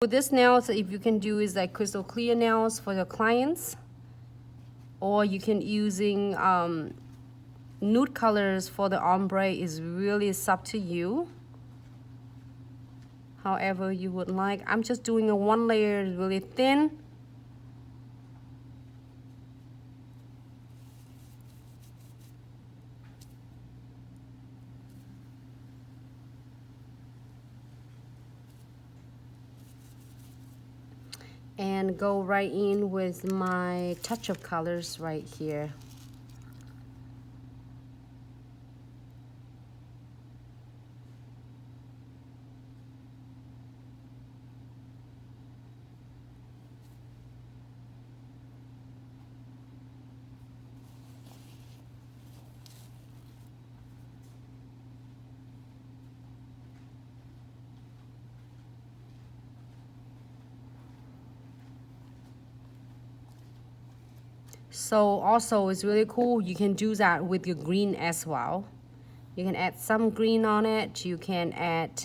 With this nails, if you can do is like crystal clear nails for your clients, or you can using nude colors for the ombre. Is really up to you. However you would like. I'm just doing a one layer really thin. And go right in with my touch of colors right here. So also it's really cool, you can do that with your green as well. You can add some green on it. You can add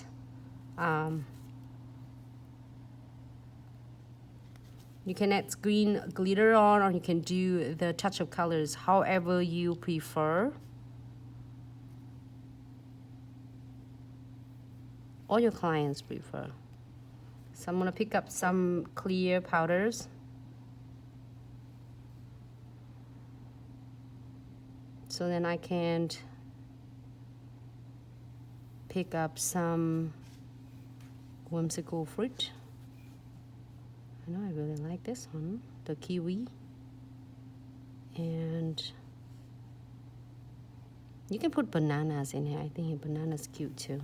green glitter on, or you can do the touch of colors however you prefer, or your clients prefer. So I'm gonna pick up some clear powders. So then I can pick up some whimsical fruit. I know I really like this one, the kiwi. And you can put bananas in here. I think banana's cute too.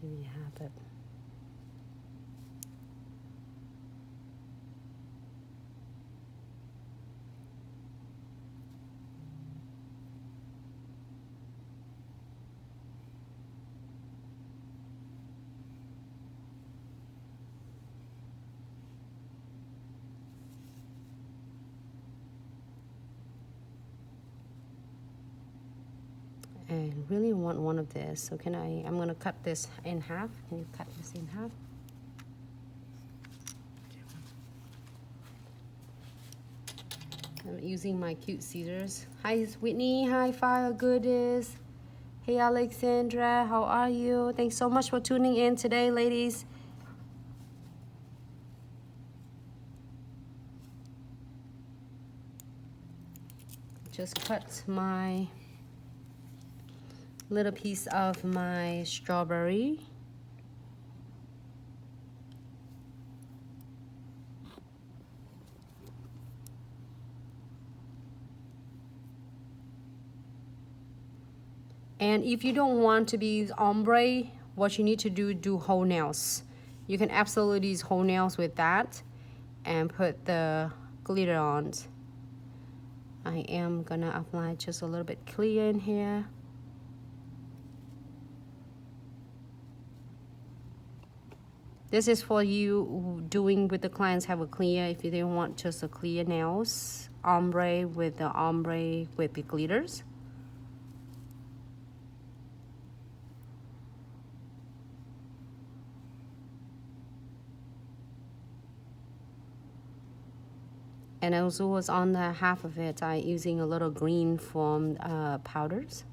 Here you have it. And really want one of this. So I'm gonna cut this in half. Can you cut this in half? I'm using my cute scissors. Hi Whitney, hi Fire Goodness. Hey Alexandra, how are you? Thanks so much for tuning in today, ladies. Just cut my little piece of my strawberry. And if you don't want to be ombre, what you need to do whole nails. You can absolutely use whole nails with that and put the glitter on. I am gonna apply just a little bit clear in here. This is for you doing with the clients have a clear, if you didn't want just a clear nails, ombre with the glitters. And also was on the half of it, I using a little green from powders.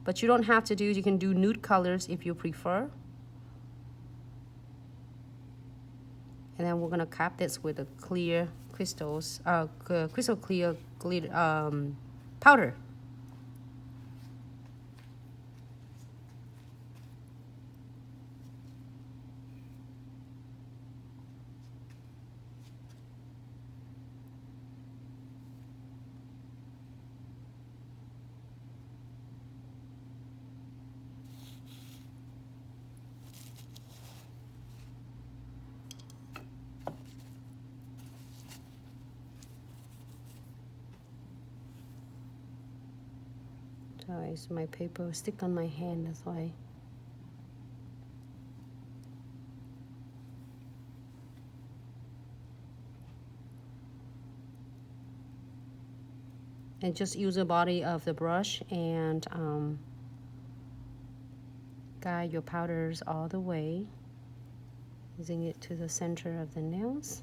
But you don't have to do, you can do nude colors if you prefer. And then we're gonna cap this with a clear crystals, crystal clear glitter powder. Sorry, so my paper stick on my hand, that's why. And just use the body of the brush and guide your powders all the way, using it to the center of the nails.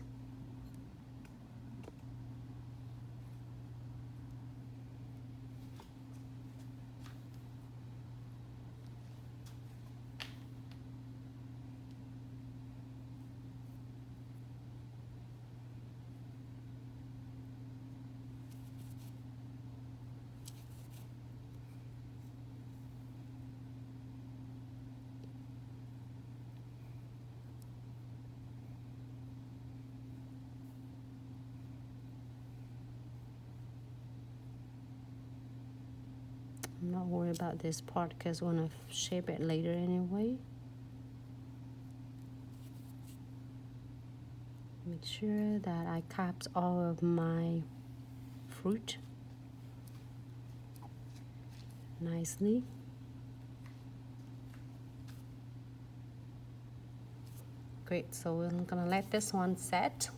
I'm not worried about this part because I want to shape it later anyway. Make sure that I capped all of my fruit nicely. Great, so I'm gonna let this one set.